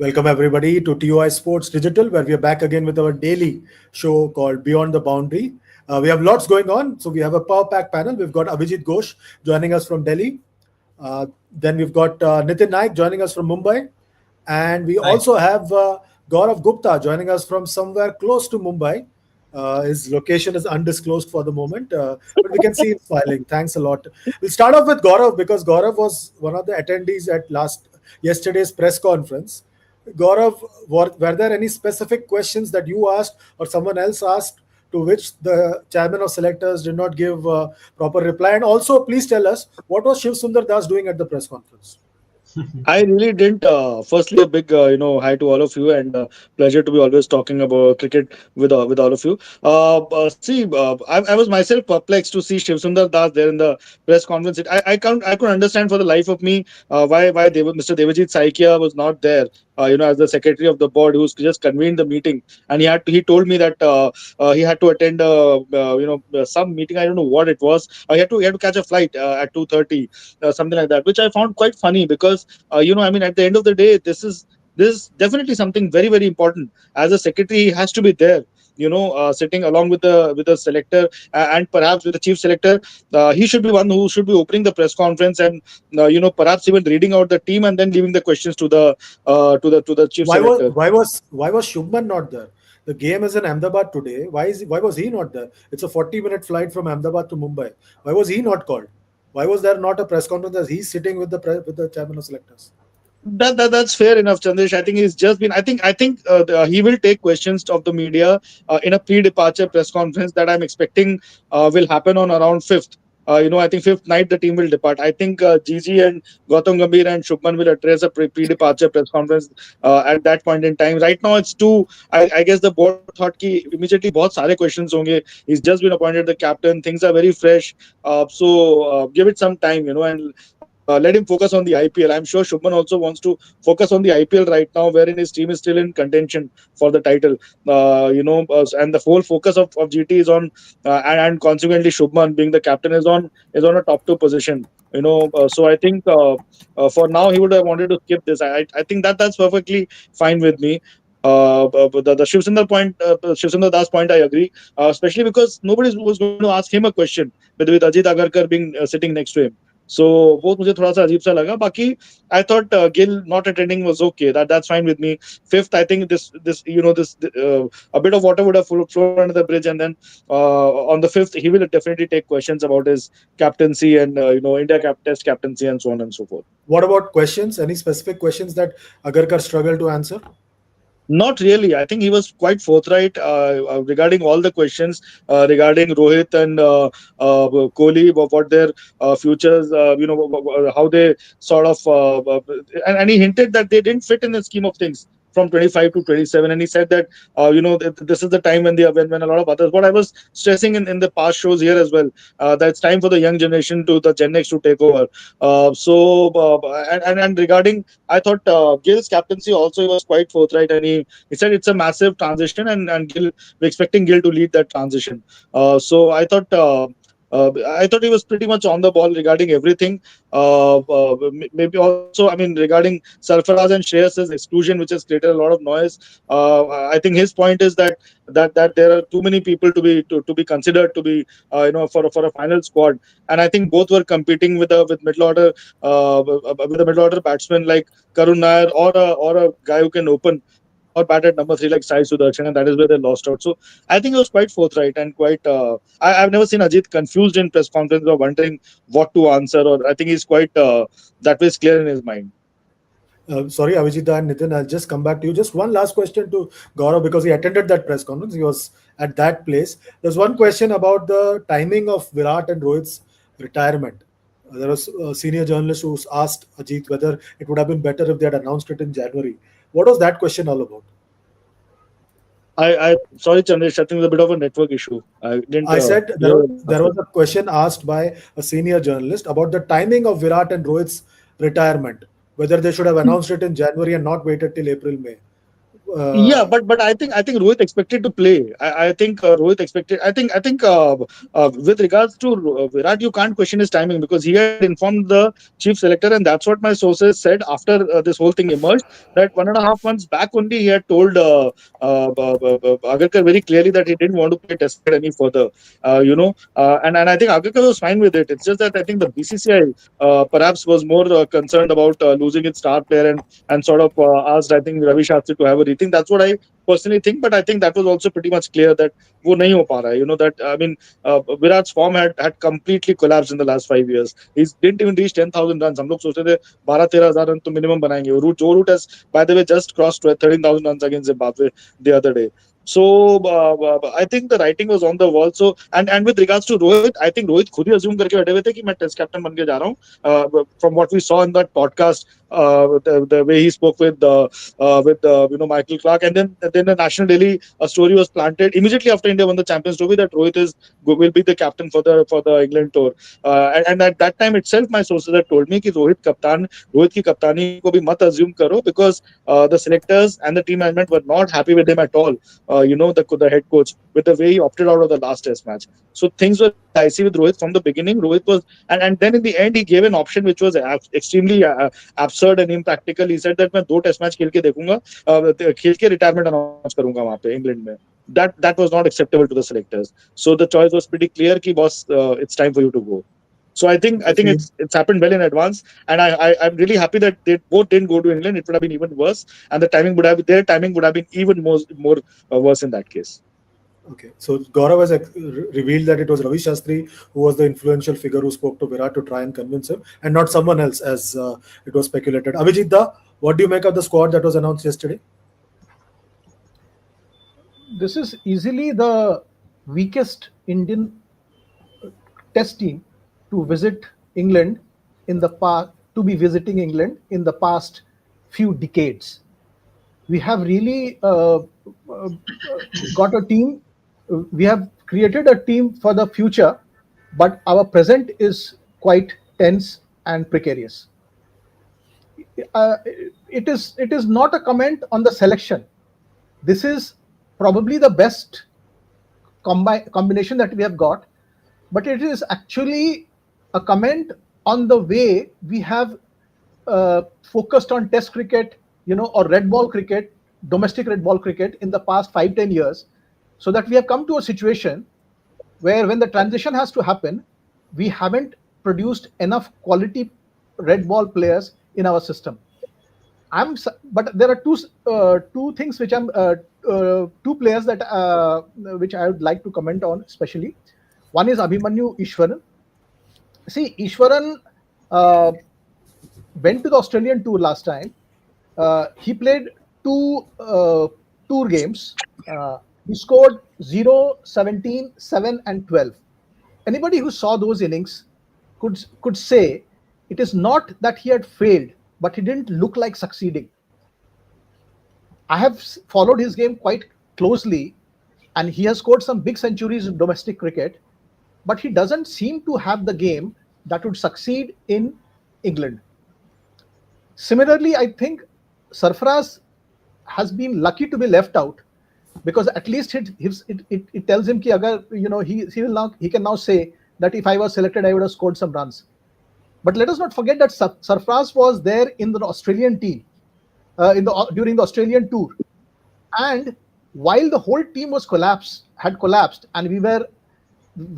Welcome everybody to TOI Sports Digital, where we are back again with our daily show called Beyond the Boundary. We have lots going on. So we have a power pack panel. We've got Abhijit Ghosh joining us from Delhi. Then we've got Nitin Naik joining us from Mumbai. And we Hi. also have Gaurav Gupta joining us from somewhere close to Mumbai. His location is undisclosed for the moment, but we can see him smiling. Thanks a lot. We'll start off with Gaurav because Gaurav was one of the attendees at yesterday's press conference. Gaurav, were there any specific questions that you asked or someone else asked to which the chairman of selectors did not give proper reply? And also, please tell us what was Shiv Sundar Das doing at the press conference? I really didn't. Firstly, a big hi to all of you, and pleasure to be always talking about cricket with all of you. I was myself perplexed to see Shiv Sundar Das there in the press conference. I couldn't understand for the life of me why Mr. Devajit Saikia was not there. As the secretary of the board, who's just convened the meeting, and he told me that he had to attend some meeting. I don't know what it was. He had to catch a flight at 2:30, something like that, which I found quite funny because at the end of the day, this is definitely something very, very important. As a secretary, he has to be there, sitting along with the selector, and perhaps with the chief selector. He should be one who should be opening the press conference, and perhaps even reading out the team and then leaving the questions to the chief Why was selector. why was why was Shubman not there? The game is in Ahmedabad today. Why was he not there? It's a 40-minute flight from Ahmedabad to Mumbai. Why was he not called? Why was there not a press conference as he's sitting with the chairman of selectors? That's fair enough, Chandesh. I think he's just been. I think he will take questions of the media in a pre-departure press conference that I'm expecting will happen on around fifth. I think fifth night the team will depart. I think Gigi and Gautam Gambhir and Shubman will address a pre-departure press conference at that point in time. Right now it's too. I guess the board thought कि immediately बहुत सारे questions होंगे. He's just been appointed the captain. Things are very fresh. So give it some time, and let him focus on the IPL. I'm sure Shubman also wants to focus on the IPL right now, wherein his team is still in contention for the title. And the whole focus of GT is on, and consequently Shubman being the captain is on a top two position. So I think for now he would have wanted to skip this. I think that's perfectly fine with me. But the Shiv Sundar Das point, I agree, especially because nobody was going to ask him a question with Ajit Agarkar being sitting next to him. So वो मुझे थोड़ा सा अजीब सा लगा. बाकी I thought Gill not attending was okay. That's fine with me. Fifth, I think a bit of water would have flown under the bridge, and then on the fifth he will definitely take questions about his captaincy and India Test captaincy and so on and so forth. What about questions? Any specific questions that Agarkar struggled to answer? Not really. I think he was quite forthright regarding all the questions regarding Rohit and Kohli, what their futures, how they sort of, and he hinted that they didn't fit in the scheme of things from 25 to 27, and he said that this is the time when a lot of others. What I was stressing in the past shows here as well, that it's time for the young generation the Gen X to take over. And regarding, I thought Gill's captaincy also, he was quite forthright, and he said it's a massive transition, and we're expecting Gill to lead that transition. So I thought he was pretty much on the ball regarding everything. Maybe also, regarding Sarfaraz and Shreyas's exclusion, which has created a lot of noise. I think his point is that there are too many people to be considered to be for a final squad, and I think both were competing with middle order with a middle order batsman like Karun Nair, or a guy who can open or bat at number three like Sai Sudarshan, and that is where they lost out. So I think it was quite forthright and quite. I've never seen Ajit confused in press conference or wondering what to answer, or I think he's quite that way is clear in his mind. Sorry, Avijita and Nitin, I'll just come back to you. Just one last question to Gaurav because he attended that press conference. He was at that place. There's one question about the timing of Virat and Rohit's retirement. There was a senior journalist who asked Ajit whether it would have been better if they had announced it in January. What was that question all about? I sorry, Chandresh, I think there's a bit of a network issue. I didn't. I said there was a question asked by a senior journalist about the timing of Virat and Rohit's retirement, whether they should have announced it in January and not waited till April, May. Yeah, Uh, but I think Rohit expected to play. I think Rohit expected. I think with regards to Virat, you can't question his timing because he had informed the chief selector, and that's what my sources said after this whole thing emerged. That 1.5 months back only he had told Agarkar very clearly that he didn't want to play Test cricket any further. And I think Agarkar was fine with it. It's just that I think the BCCI perhaps was more concerned about losing its star player and sort of asked, I think, Ravi Shastri to have a rethink. That's what I personally think, but I think that was also pretty much clear that वो नहीं हो पा रहा है. That I mean, Virat's form had completely collapsed in the last 5 years. He didn't even reach 10,000 runs. हम लोग सोचते थे 12-13 हजार run तो minimum बनाएंगे. Joe Root has, by the way, just crossed 13,000 runs against Zimbabwe the other day. So I think the writing was on the wall. So and with regards to Rohit, I think Rohit खुद ही assume करके बैठे हुए थे कि मैं test captain बन के जा रहा हूँ. From what we saw in that podcast, the way he spoke with Michael Clark, and then the National Daily a story was planted immediately after India won the Champions Trophy that Rohit will be the captain for the England tour. And at that time itself, my sources had told me कि रोहित की कप्तानी को भी मत assume करो because the selectors and the team management were not happy with him at all. The head coach with the way he opted out of the last Test match. So things were very dicey with Rohit from the beginning. Rohit was, and then in the end he gave an option which was extremely absurd and impractical. He said that मैं 2 test match खेल के देखूंगा, खेल के retirement announce करूंगा वहां पे England में. That was not acceptable to the selectors. So the choice was pretty clear कि boss, it's time for you to go. So I think okay. it's happened well in advance, and I'm really happy that they both didn't go to England. It would have been even worse, and their timing would have been even more worse in that case. Okay, so Gaurav has revealed that it was Ravi Shastri who was the influential figure who spoke to Virat to try and convince him, and not someone else, as it was speculated. Abhijit Da, what do you make of the squad that was announced yesterday? This is easily the weakest Indian test team to visit England in the past, to be visiting England in the past few decades. We have really got a team. We have created a team for the future, but our present is quite tense and precarious. It is not a comment on the selection. This is probably the best combination that we have got, but it is actually a comment on the way we have focused on test cricket, or red ball cricket, domestic red ball cricket in the past 5-10 years, so that we have come to a situation where when the transition has to happen, we haven't produced enough quality red ball players in our system. But there are two things which two players that which I would like to comment on especially. One is Abhimanyu Ishwaran. See, Ishwaran went to the Australian tour last time. He played two tour games. He scored 0, 17, 7, and 12. Anybody who saw those innings could say it is not that he had failed, but he didn't look like succeeding. I have followed his game quite closely, and he has scored some big centuries in domestic cricket, but he doesn't seem to have the game that would succeed in England. Similarly, I think Sarfaraz has been lucky to be left out, because at least it tells him कि अगर he can now say that if I was selected, I would have scored some runs. But let us not forget that Sarfaraz was there in the Australian team during the Australian tour, and while the whole team had collapsed, and we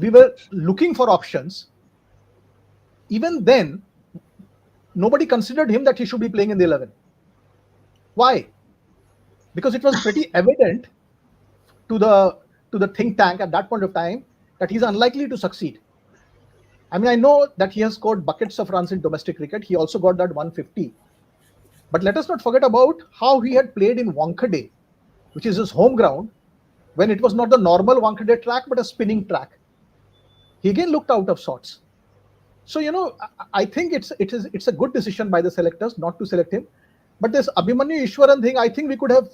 were looking for options, even then nobody considered him that he should be playing in the 11. Why? Because it was pretty evident to the think tank at that point of time that he's unlikely to succeed. I mean, I know that he has scored buckets of runs in domestic cricket. He also got that 150. But let us not forget about how he had played in Wankhede, which is his home ground, when it was not the normal Wankhede track, but a spinning track. He again looked out of sorts. So, I think it's a good decision by the selectors not to select him. But this Abhimanyu Ishwaran thing, I think we could have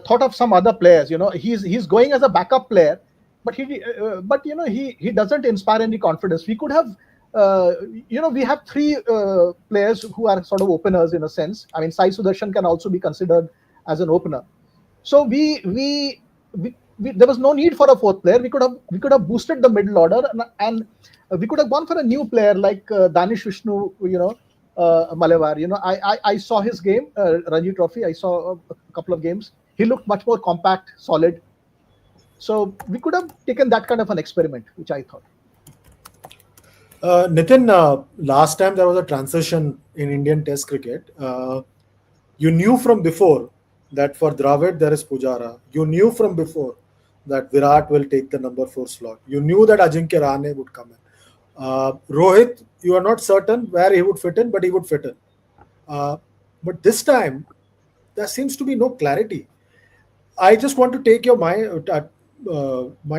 thought of some other players. He's going as a backup player, but he doesn't inspire any confidence. We could have, we have three players who are sort of openers in a sense. I mean, Sai Sudarshan can also be considered as an opener. So there was no need for a fourth player. We could have boosted the middle order, and we could have gone for a new player like Danish Vishnu, Malewar. I saw his game, Ranji Trophy. I saw a couple of games. He looked much more compact, solid. So we could have taken that kind of an experiment, which I thought. Nitin, last time there was a transition in Indian Test cricket. You knew from before that for Dravid there is Pujara. You knew from before that Virat will take the number 4 slot. You knew that Ajinkya Rahane would come in. Rohit, you are not certain where he would fit in, but he would fit in. But this time, there seems to be no clarity. I just want to take your mind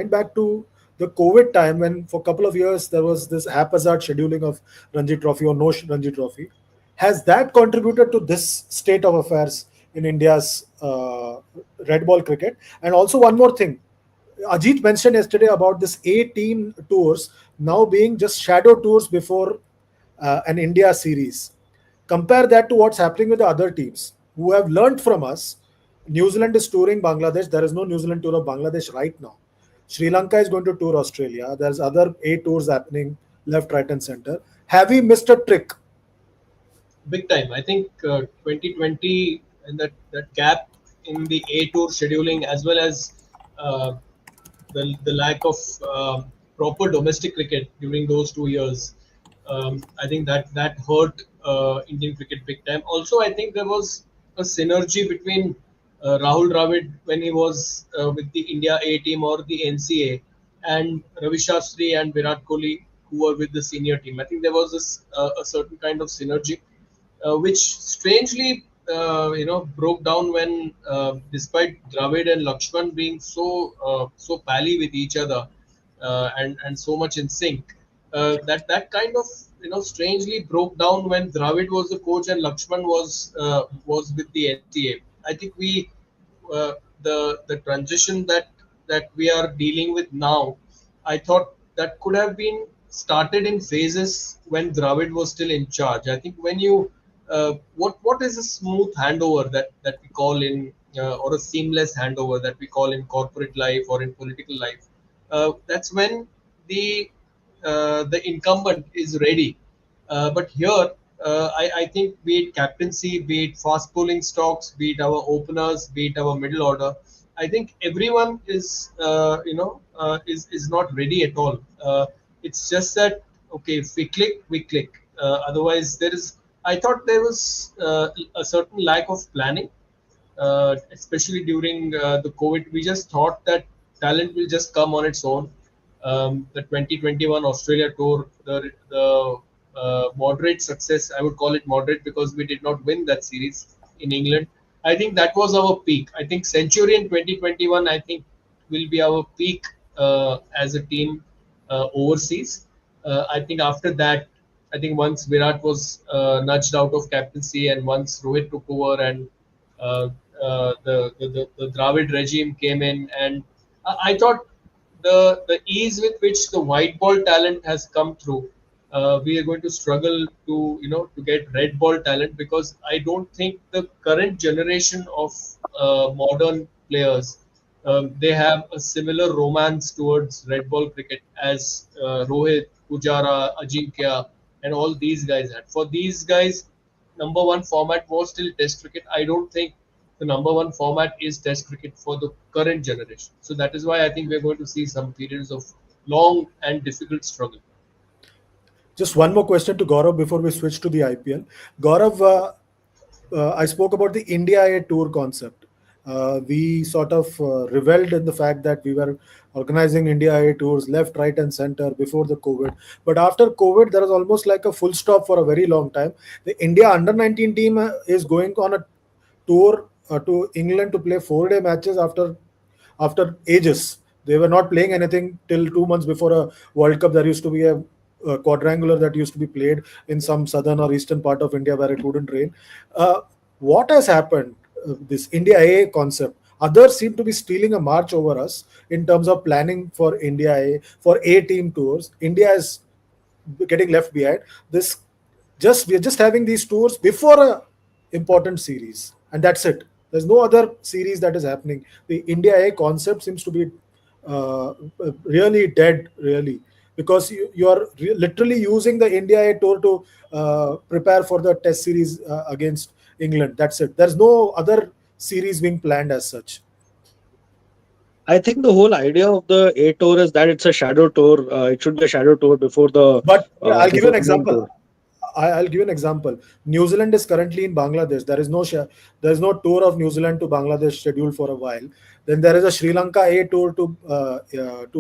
back to the COVID time when, for a couple of years, there was this haphazard scheduling of Ranji Trophy or no Ranji Trophy. Has that contributed to this state of affairs in India's red ball cricket? And also, one more thing. Ajit mentioned yesterday about this A-team tours now being just shadow tours before an India series. Compare that to what's happening with the other teams who have learned from us. New Zealand is touring Bangladesh. There is no New Zealand tour of Bangladesh right now. Sri Lanka is going to tour Australia. There's other A tours happening left, right, and center. Have we missed a trick? Big time. I think 2020 and that gap in the A tour scheduling, as well as uh, the lack of proper domestic cricket during those 2 years, I think that hurt Indian cricket big time. Also, I think there was a synergy between Rahul Dravid when he was with the India A team or the NCA, and Ravi Shastri and Virat Kohli who were with the senior team. I think there was a certain kind of synergy, which strangely broke down when, despite Dravid and Lakshman being so pally with each other, and so much in sync, that kind of strangely broke down when Dravid was the coach and Lakshman was with the NCA. I think uh, the transition that we are dealing with now, I thought that could have been started in phases when Dravid was still in charge. I think when you what is a smooth handover that we call in, or a seamless handover that we call in corporate life or in political life? That's when the the incumbent is ready. But here, I think, be it captaincy, be it fast bowling stocks, be it our openers, be it our middle order, I think everyone is not ready at all. It's just that, okay, if we click, we click. Otherwise, there is. I thought there was a certain lack of planning, especially during the COVID. We just thought that talent will just come on its own. The 2021 Australia tour, the moderate success, I would call it moderate because we did not win that series in England. I think that was our peak. I think Centurion 2021, I think, will be our peak as a team overseas. I think after that, I think once Virat was nudged out of captaincy and once Rohit took over and uh, the Dravid regime came in, and I thought the ease with which the white ball talent has come through, we are going to struggle to get red ball talent, because I don't think the current generation of modern players, they have a similar romance towards red ball cricket as Rohit, Pujara, Ajinkya, and all these guys had. For these guys, number one format was still Test cricket. I don't think the number one format is Test cricket for the current generation. So that is why I think we're going to see some periods of long and difficult struggle. Just one more question to Gaurav before we switch to the IPL. Gaurav, I spoke about the India A tour concept. We sort of reveled in the fact that we were organizing India A tours left, right, and center before the COVID. But after COVID, there was almost like a full stop for a very long time. The India under 19 team is going on a tour to England to play 4-day matches after ages. They were not playing anything till 2 months before a World Cup. There used to be a quadrangular that used to be played in some southern or eastern part of India where it wouldn't rain. What has happened? This India A concept. Others seem to be stealing a march over us in terms of planning for India A, for A team tours. India is getting left behind. We're just having these tours before a important series, and that's it. There's no other series that is happening. The India A concept seems to be uh, really dead, really, because you are literally using the India A tour to prepare for the Test series against England. That's it. There's no other series being planned as such. I think the whole idea of the A tour is that it's a shadow tour. It should be a shadow tour But yeah, I'll give you before an the main example. tour. I'll give you an example. New Zealand is currently in Bangladesh. There is no tour of New Zealand to Bangladesh scheduled for a while. Then there is a Sri Lanka A tour to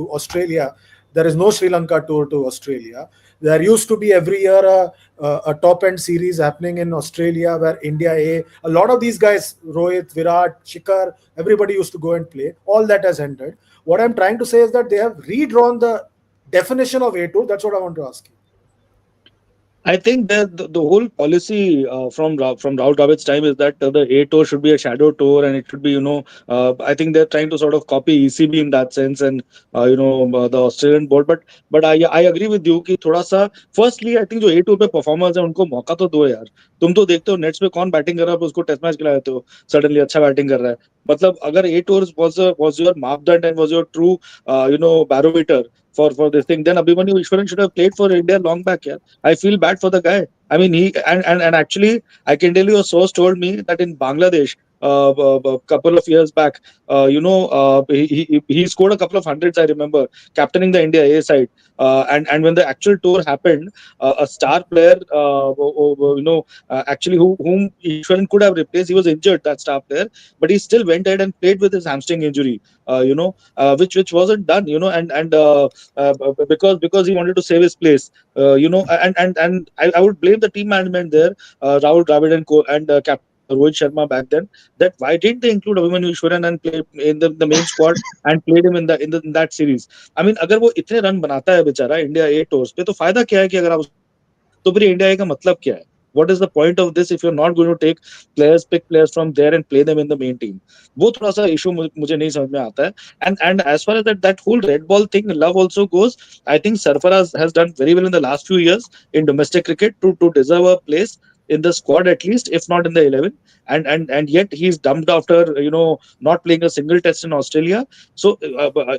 Australia. There is no Sri Lanka tour to Australia. There used to be every year a top end series happening in Australia where India A lot of these guys, Rohit, Virat, Shikhar, everybody used to go and play. All that has ended. What I'm trying to say is that they have redrawn the definition of A tour. That's what I want to ask you. I think that the whole policy from Rahul Dravid's time is that the A tour should be a shadow tour, and it should be, I think they're trying to sort of copy ECB in that sense, and the Australian board. But I agree with you कि थोड़ा सा firstly I think जो A tour पे performers है उनको मौका तो दो यार. तुम तो देखते हो नेट्स पे कौन बैटिंग कर रहा है, उसको टेस्ट मैच खिला देते हो, सडनली अच्छा बैटिंग कर रहा है. मतलब अगर A tours was your मापदंड and was your true barometer for this thing, then Abhimanyu Ishwaran should have played for India long back. Yeah, I feel bad for the guy. I mean, he and actually, I can tell you a source told me that in Bangladesh, a couple of years back, he scored a couple of hundreds. I remember captaining the India A side, and when the actual tour happened, a star player, actually whom Ishwaran could have replaced, he was injured. That star player, but he still went ahead and played with his hamstring injury. Which wasn't done. Because he wanted to save his place. I would blame the team management there, Rahul Dravid and captain Rohit Sharma back then. That why didn't they include Abhimanyu Ishwaran and play in the main squad and played him in that series? I mean, अगर वो इतने run बनाता है बेचारा India ए tours पे तो फायदा क्या है कि अगर आप उसको नहीं रखोगे तो फिर इंडिया ए का मतलब क्या है? What is the point of this if you're not going to pick players from there and play them in the main team? वो थोड़ा सा इशू मुझे नहीं समझ में आता है. And as far as that whole red ball thing, love also goes. I think Sarfaraz has done very well in the last few years in domestic cricket to deserve a place in the squad at least, if not in the 11. And yet he's dumped after not playing a single test in Australia. So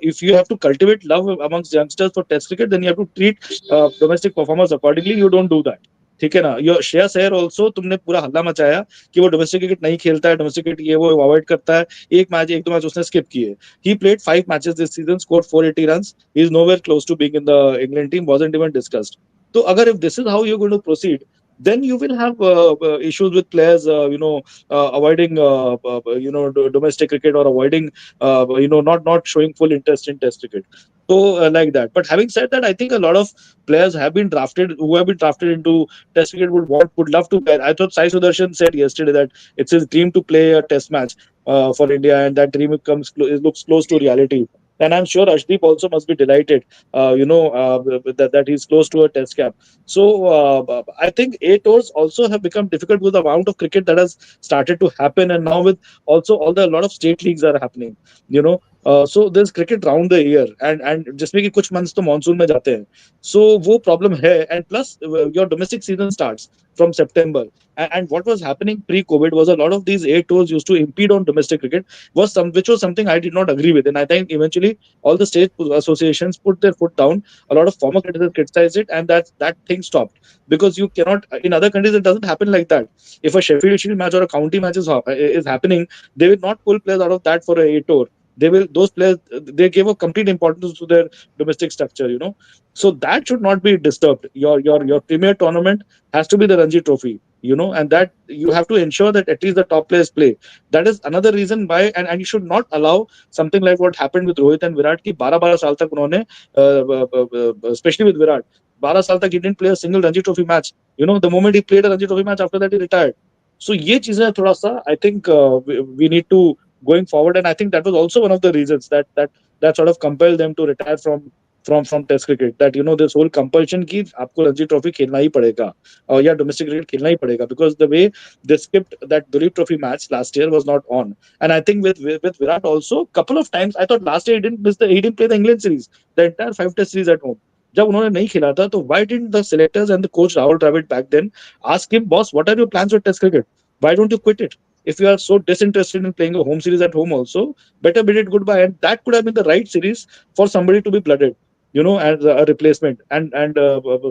if you have to cultivate love amongst youngsters for test cricket, then you have to treat domestic performers accordingly. You don't do that. ठीक है ना. यो Shreyas Iyer also तुमने पूरा हल्ला मचाया कि वो domestic cricket नहीं खेलता है, डोमेस्टिक क्रिकेट ये वो अवॉइड करता है. एक दो मैच उसने स्किप किए. He played 5 matches this season, scored 480 runs. He is nowhere close to being in the England team. Wasn't even discussed. So, agar if this is how you're going to proceed, then you will have issues with players, avoiding, domestic cricket or avoiding, not showing full interest in Test cricket. So, like that. But having said that, I think a lot of players who have been drafted into Test cricket would love to play. I thought Sai Sudarshan said yesterday that it's his dream to play a Test match for India, and that dream it looks close to reality. And I'm sure Ashdeep also must be delighted, that he's close to a Test cap. So I think A tours also have become difficult with the amount of cricket that has started to happen, and now with also a lot of state leagues are happening. So there's cricket round the year, and जिसमें कि कुछ months तो monsoon में जाते हैं. So वो problem है, and plus your domestic season starts from September. And what was happening pre-COVID was a lot of these A tours used to impede on domestic cricket, which was something I did not agree with. And I think eventually all the state associations put their foot down. A lot of former criticizers criticized it, and that thing stopped, because you cannot. In other countries, it doesn't happen like that. If a Sheffield Shield match or a county match is happening, they will not pull players out of that for a tour. Those players, they gave a complete importance to their domestic structure. So that should not be disturbed. Your premier tournament has to be the Ranji Trophy. And that you have to ensure that at least the top players play. That is another reason why, and you should not allow something like what happened with Rohit and Virat, ki 12 साल तक उन्होंने, especially with Virat, 12 साल तक he didn't play a single Ranji Trophy match. The moment he played a Ranji Trophy match, after that he retired. So ये चीजें थोड़ा सा, I think we need to going forward, and I think that was also one of the reasons that sort of compelled them to retire from Test cricket. That this whole compulsion की आपको Ranji trophy खेलना ही पड़ेगा, या domestic cricket खेलना ही पड़ेगा, because the way they skipped that Duleep Trophy match last year was not on. And I think with Virat also, couple of times I thought last year he didn't play the England series, the entire 5 Test series at home. जब उन्होंने नहीं खेला था, तो why didn't the selectors and the coach Rahul Dravid back then ask him, boss, what are your plans with Test cricket? Why don't you quit it? if you are so disinterested in playing a home series at home also, better bid it goodbye. And that could have been the right series for somebody to be blooded, as a replacement, and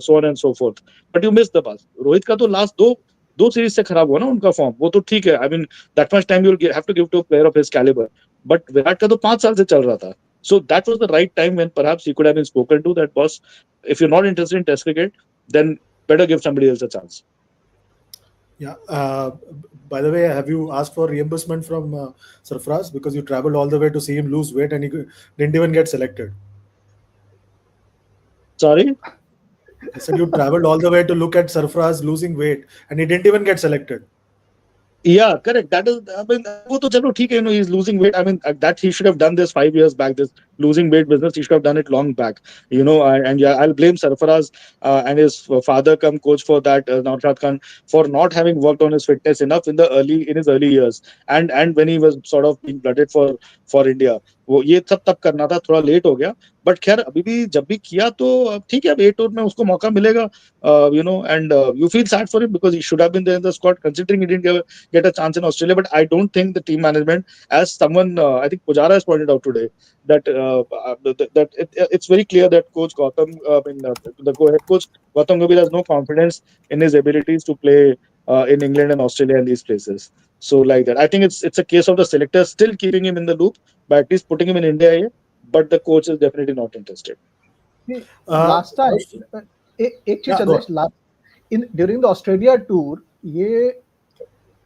so on and so forth. But you missed the bus. Rohit का तो last दो series से खराब हुआ ना उनका form, वो तो ठीक है. I mean, that much time you'll have to give to a player of his caliber. But Virat का तो 5 साल से चल रहा था. So that was the right time when perhaps he could have been spoken to that, boss, if you're not interested in Test cricket, then better give somebody else a chance. Yeah. By the way, have you asked for reimbursement from Sarfraz, because you traveled all the way to see him lose weight and he didn't even get selected? Sorry? I said you traveled all the way to look at Sarfraz losing weight and he didn't even get selected. Yeah, correct. That is, I mean, वो तो चलो ठीक है, he's losing weight. I mean, that he should have done this 5 years back. This losing weight business, he should have done it long back. And yeah, I'll blame Sarfaraz and his father, come coach for that, Naushad Khan, for not having worked on his fitness enough in his early years, and when he was sort of being blooded for India. वो ये सब तब करना था, थोड़ा late हो गया. But खैर अभी भी जब भी किया तो ठीक है, अब 8 टूर में उसको मौका मिलेगा. And you feel sad for him because he should have been there in the squad, considering he didn't get a chance in Australia. But I don't think the team management, as someone I think Pujara has pointed out today, that it's very clear that coach Gautam, the head coach Gautam Gambhir has no confidence in his abilities to play in England and Australia and these places. So like that, I think it's a case of the selector still keeping him in the loop by at least putting him in India here, but the coach is definitely not interested. Last time, एक चीज Chandresh, during the Australia tour,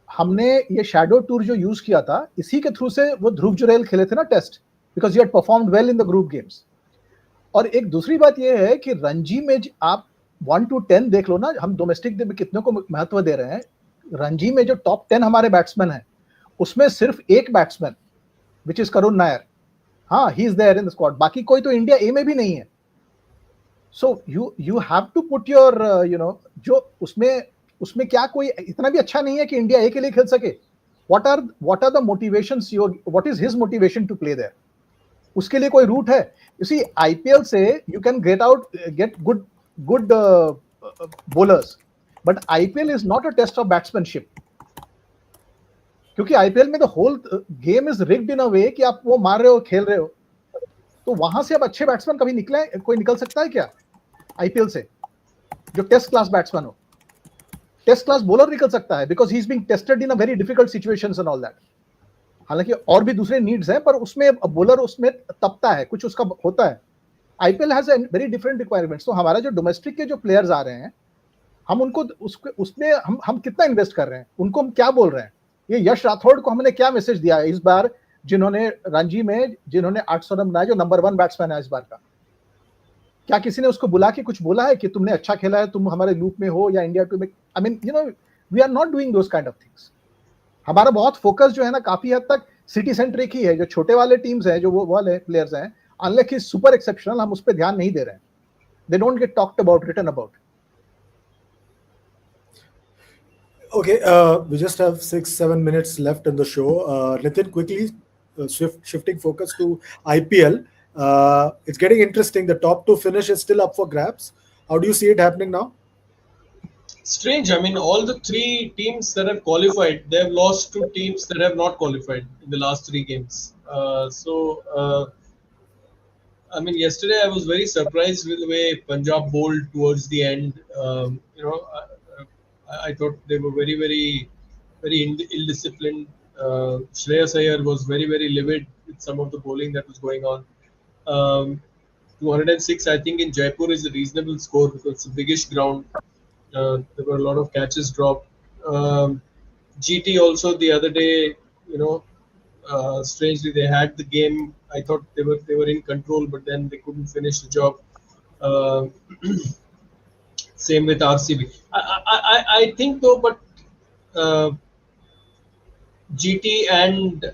हमने ये shadow tour जो use किया था, इसी के through से वो ध्रुव जुरैल खेले थे ना test, because he had performed well in the group games. और एक दूसरी बात ये है कि रणजी में आप 1 to 10 देख लो ना, हम डोमेस्टिक में कितने को महत्व दे रहे हैं. रणजी में जो टॉप 10 हमारे बैट्समैन हैं, उसमें सिर्फ एक batsman, which is Karun Nair, हाँ, he is there in the squad. बाकी कोई तो इंडिया ए में भी नहीं है. So you have to put your जो उसमें क्या कोई इतना भी अच्छा नहीं है कि इंडिया ए के लिए खेल सके. What are the motivations? What is his motivation to play there? उसके लिए कोई रूट है? You see, IPL से you can get good bowlers, but IPL is not a test of batsmanship. क्योंकि IPL में the whole game is rigged in a way कि आप वो मार रहे हो, खेल रहे हो. तो वहां से अब अच्छे बैट्समैन कभी कोई निकल सकता है क्या आईपीएल से, जो टेस्ट क्लास बैट्समैन हो? टेस्ट क्लास बॉलर निकल सकता है, because he is being tested in a very difficult situations and all that. हालांकि और भी दूसरे नीड्स हैं, पर उसमें बॉलर उसमें तपता है, कुछ उसका होता है. IPL has very different requirements. तो हमारा जो डोमेस्टिक के जो प्लेयर्स आ रहे हैं, हम उनको उसमें हम कितना इन्वेस्ट कर रहे हैं, उनको हम क्या बोल रहे हैं? ये यश राठौड़ को हमने क्या मैसेज दिया है इस बार, जिन्होंने रणजी में 800 रन बनाए, जो नंबर 1 बैट्समैन है इस बार का? क्या किसी ने उसको बुला के कुछ बोला है कि तुमने अच्छा खेला है, तुम हमारे लूप में हो, या इंडिया टू में? I mean we are not doing those kind of things. हमारा बहुत फोकस जो है ना, काफी हद तक सिटी सेंट्रिक ही है. जो छोटे वाले टीम्स हैं, जो वो वाले प्लेयर्स हैं, अनलेस ही सुपर एक्सेप्शनल, हम उस पर ध्यान नहीं दे रहे हैं. They don't get talked about, written about. Okay, we just have 6-7 minutes left in the show. Nitin, quickly shifting focus to IPL. It's getting interesting. The top 2 finish is still up for grabs. How do you see it happening now? Strange. I mean, all the 3 teams that have qualified, they have lost to teams that have not qualified in the last 3 games. I mean, yesterday I was very surprised with the way Punjab bowled towards the end. I thought they were very, very, very ill-disciplined. Shreyas Iyer was very, very livid with some of the bowling that was going on. 206, I think, in Jaipur is a reasonable score because it's a biggish ground. There were a lot of catches dropped. GT also the other day, strangely they had the game. I thought they were in control, but then they couldn't finish the job. Same with RCB. I think though, but GT and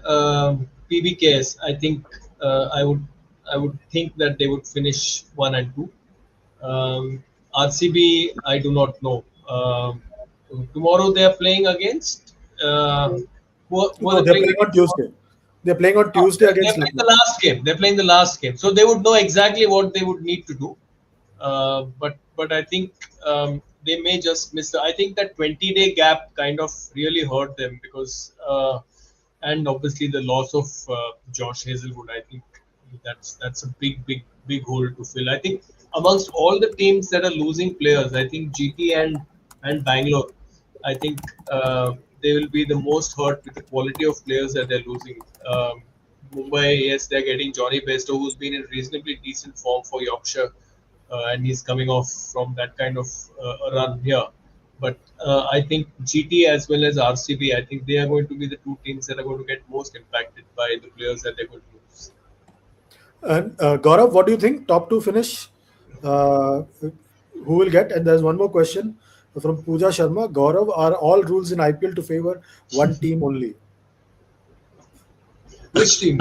PBKS, I think I would think that they would finish 1 and 2. RCB, I do not know. Tomorrow they are playing against. They're playing on Tuesday. They're playing on Tuesday against. They're playing the last game. They're playing the last game, so they would know exactly what they would need to do. But I think they may just miss. I think that 20-day gap kind of really hurt them because, and obviously the loss of Josh Hazelwood. I think that's a big hole to fill. I think amongst all the teams that are losing players, I think GT and Bangalore, I think they will be the most hurt with the quality of players that they're losing. Mumbai, yes, they're getting Johnny Bairstow, who's been in reasonably decent form for Yorkshire, and he's coming off from that kind of a run here. But I think GT as well as RCB, I think they are going to be the two teams that are going to get most impacted by the players that they're going to lose. And Gaurav, what do you think? Top two finish, who will get? And there's one more question from Pooja Sharma. Gaurav, are all rules in IPL to favor one team only? Which team?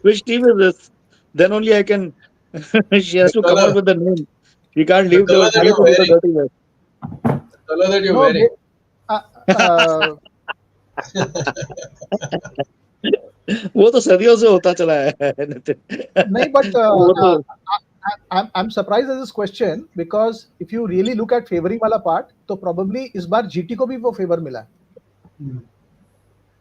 Which team is this? Then only I can. She has The to come color. out with the name. She can't The leave color that you're to do the wearing. dirty work. The color that you're No, wearing. uh, uh, वो तो सदियों से होता चला है नितिन. नहीं, but वो तो I'm surprised at this question because if you really look at favoring वाला part, तो probably इस बार GT को भी वो favor मिला है.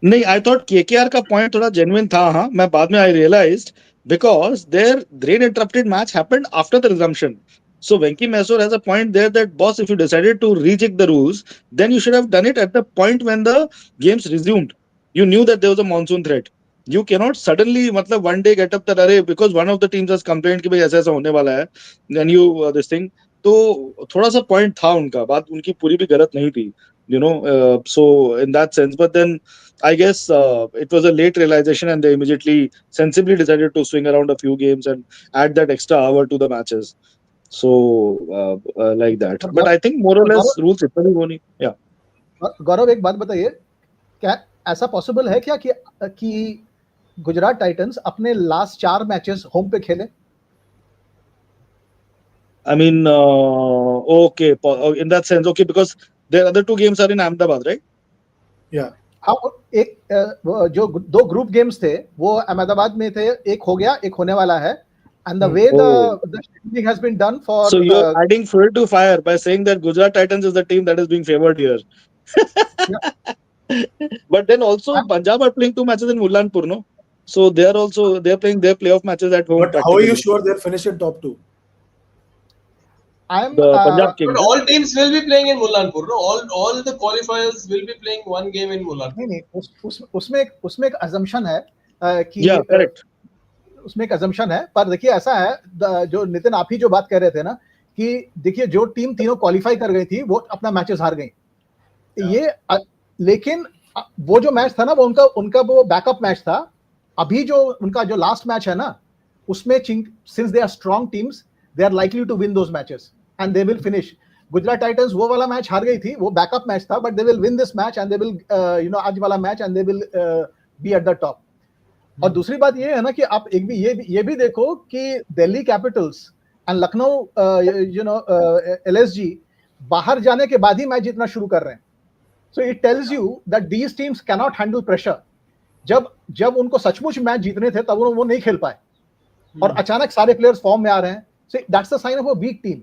नहीं, I thought KKR का point थोड़ा genuine था. हाँ, मैं बाद में I realized because their rain interrupted match happened after the resumption. So Venki Mysore has a point there that boss, if you decided to rejig the rules, then you should have done it at the point when the games resumed. You knew that there was a monsoon threat. You cannot suddenly, मतलब one day get up that अरे because one of the teams has complained कि भाई ऐसा ऐसा होने वाला है. Then you this thing. तो थोड़ा सा point था उनका. बात उनकी पूरी भी गलत नहीं थी. You know, so in that sense, but then I guess it was a late realization, and they immediately sensibly decided to swing around a few games and add that extra hour to the matches. So like that. और But I think more or less rules इतना ही वो नहीं. Yeah. गौरव एक बात बताइए, क्या ऐसा possible है क्या कि गुजरात टाइटंस अपने लास्ट 4 मैचेस होम पे खेले? I mean, okay, in that sense, okay, because their other 2 games are in Ahmedabad, right? Yeah. हाँ, एक जो 2 ग्रुप गेम्स थे वो अहमदाबाद में थे, एक हो गया, एक होने वाला है. And the way the scheduling has been done for. So you're adding fuel to fire by saying that Gujarat Titans is the team that is being favored here. But then also Punjab are playing 2 matches in Mullanpur, no? So they're playing their playoff matches at home. But how are you sure they'll finish in top 2? I'm The Punjab Kings. But all teams will be playing in Mullanpur. No? All the qualifiers will be playing one game in Mullanpur. नहीं, उसमें एक assumption है कि Yeah, correct. उसमें एक assumption है, पर देखिए ऐसा है, जो नितिन आप ही जो बात कर रहे थे ना कि देखिए जो टीम तीनों क्वालिफाई कर गई थी वो अपना मैचेस हार गई. ये लेकिन वो जो मैच था ना वो उनका वो बैकअप मैच था. अभी जो उनका जो लास्ट मैच है ना उसमें since they are strong teams they are likely to win those matches and they will finish. Gujarat titans वो वाला मैच हार गई थी, वो बैकअप मैच था, but they will win this match and they will आज वाला match and they will be at the top. और दूसरी बात ये है ना कि आप एक भी ये भी देखो कि Delhi Capitals and Lucknow LSG बाहर जाने के बाद ही मैच जीतना शुरू कर रहे हैं. So it tells you that these teams can not handle pressure. जब उनको सचमुच मैच जीतने थे तब वो नहीं खेल पाए और अचानक सारे प्लेयर्स फॉर्म में आ रहे हैं. So that's the sign of a weak team,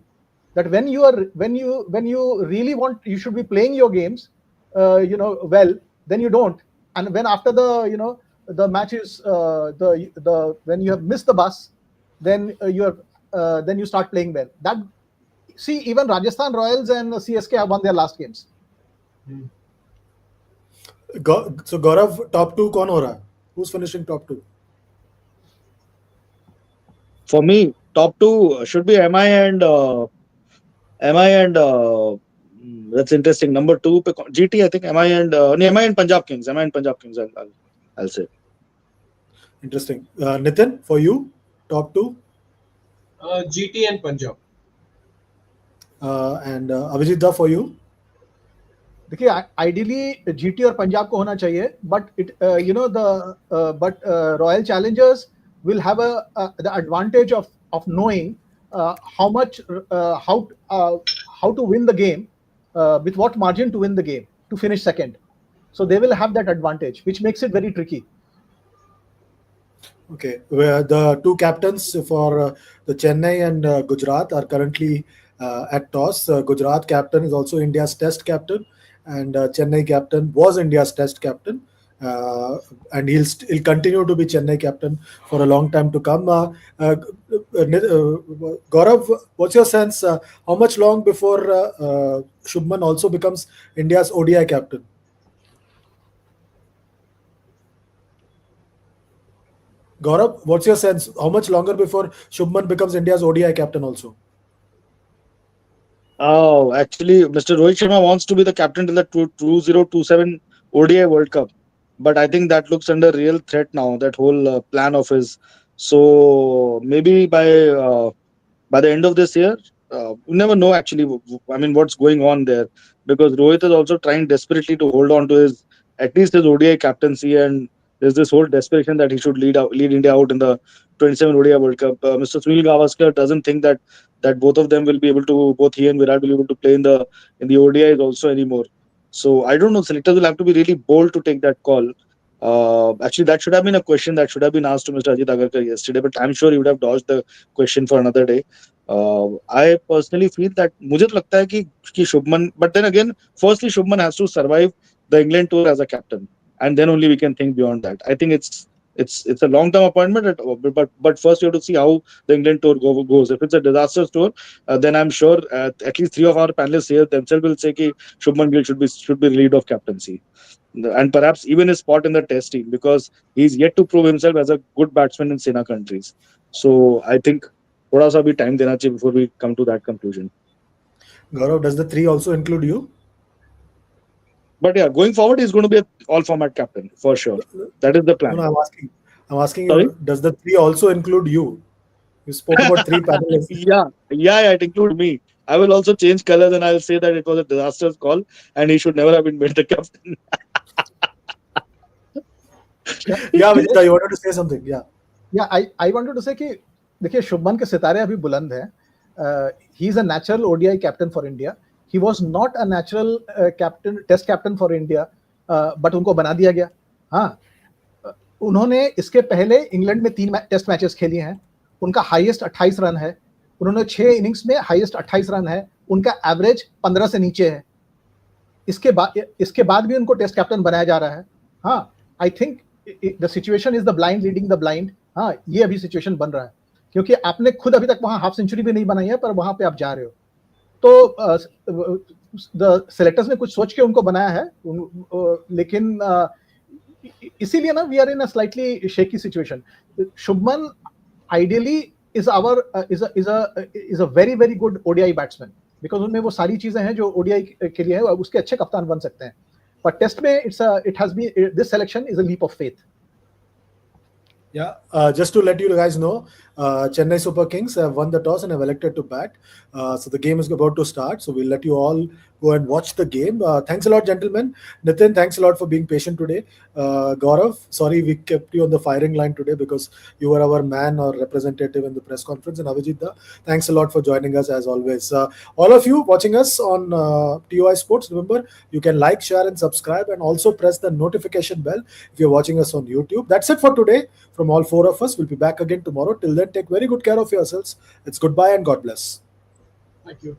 that when you really want, you should be playing your games well, then you don't. And when after the matches when you have missed the bus, then you start playing well. That, see, even Rajasthan Royals and CSK have won their last games. So Gaurav, top 2 कौन हो रहा है? Who's finishing top 2? For me, top 2 should be MI and that's interesting. Number 2 GT, I think MI and Punjab Kings. I'll say. Interesting. Nitin, for you, top 2? GT and Punjab. And Avijit, for you? देखिए ideally GT और पंजाब को होना चाहिए, but it but royal Challengers will have the advantage of knowing how much how to win the game, with what margin to win the game to finish second. So they will have that advantage, which makes it very tricky. Okay, where the 2 captains for the Chennai and Gujarat are currently at toss. Gujarat captain is also India's Test captain, and Chennai captain was India's Test captain. And he'll continue to be Chennai captain for a long time to come. Gaurav, what's your sense? How much long before Shubman also becomes India's ODI captain? Gaurav, what's your sense? How much longer before Shubman becomes India's ODI captain also? Oh, actually, Mr. Rohit Sharma wants to be the captain till the 2027 ODI World Cup. But I think that looks under real threat now, that whole plan of his. So maybe by the end of this year, you never know actually. I mean, what's going on there? Because Rohit is also trying desperately to hold on to his at least his ODI captaincy, and there's this whole desperation that he should lead India out in the 27 ODI World Cup. Mr. Sunil Gavaskar doesn't think that both of them will be able to, both he and Virat will be able to play in the ODIs also anymore. So I don't know. Selectors will have to be really bold to take that call. Actually, that should have been a question that should have been asked to Mr. Ajit Agarkar yesterday, but I'm sure he would have dodged the question for another day. I personally feel that मुझे तो लगता है कि Shubman, but then again, firstly Shubman has to survive the England tour as a captain, and then only we can think beyond that. I think it's a long term appointment, but first you have to see how the England tour goes. If it's a disastrous tour, then I'm sure at least three of our panelists here themselves will say कि Shubman Gill should be relieved of captaincy, and perhaps even his spot in the Test team, because he's yet to prove himself as a good batsman in Sena countries. So I think थोड़ा सा भी time देना चाहिए before we come to that conclusion. Gaurav, does the three also include you? But yeah, going forward, he's going to be an all-format captain for sure. That is the plan. No, I'm asking Sorry? you, does the three also include you? You spoke about three panelists. Yeah, it includes me. I will also change colors and I'll say that it was a disastrous call and he should never have been made the captain. Yeah, Vijay, you wanted to say something? Yeah. Yeah, I wanted to say कि देखिए शुभमन के सितारे अभी बुलंद हैं. He is a natural ODI captain for India. He was not a natural test captain for India, but उनको बना दिया गया. हाँ, उन्होंने इसके पहले इंग्लैंड में 3 टेस्ट मैचेस खेली हैं. उनका हाईएस्ट 28 रन है. उन्होंने 6 इनिंग्स में हाईएस्ट 28 रन है. उनका एवरेज 15 से नीचे है. इसके बाद भी उनको टेस्ट कैप्टन बनाया जा रहा है. हाँ, I think the situation is the blind leading the blind. हाँ, ये अभी सिचुएशन बन रहा है क्योंकि आपने खुद अभी तक वहां हाफ सेंचुरी भी नहीं बनाई है, पर वहां पे आप जा रहे हो. तो द सेलेक्टर्स ने कुछ सोच के उनको बनाया है, लेकिन इसीलिए ना we are in a slightly shaky situation. Shubman ideally is a very very good ODI batsman, because उनमें वो सारी चीजें हैं जो ओडीआई के लिए है, उसके अच्छे कप्तान बन सकते हैं. पर टेस्ट में it has been, this selection is a leap of faith. Yeah, just to let you guys know, Chennai Super Kings have won the toss and have elected to bat. So the game is about to start. So we'll let you all go and watch the game. Thanks a lot, gentlemen. Nitin, thanks a lot for being patient today. Gaurav, sorry we kept you on the firing line today because you were our man or representative in the press conference. And Avijit, thanks a lot for joining us as always. All of you watching us on TOI Sports, remember, you can like, share and subscribe and also press the notification bell if you're watching us on YouTube. That's it for today. From all four of us, we'll be back again tomorrow. Till then, take very good care of yourselves. It's goodbye and God bless. Thank you.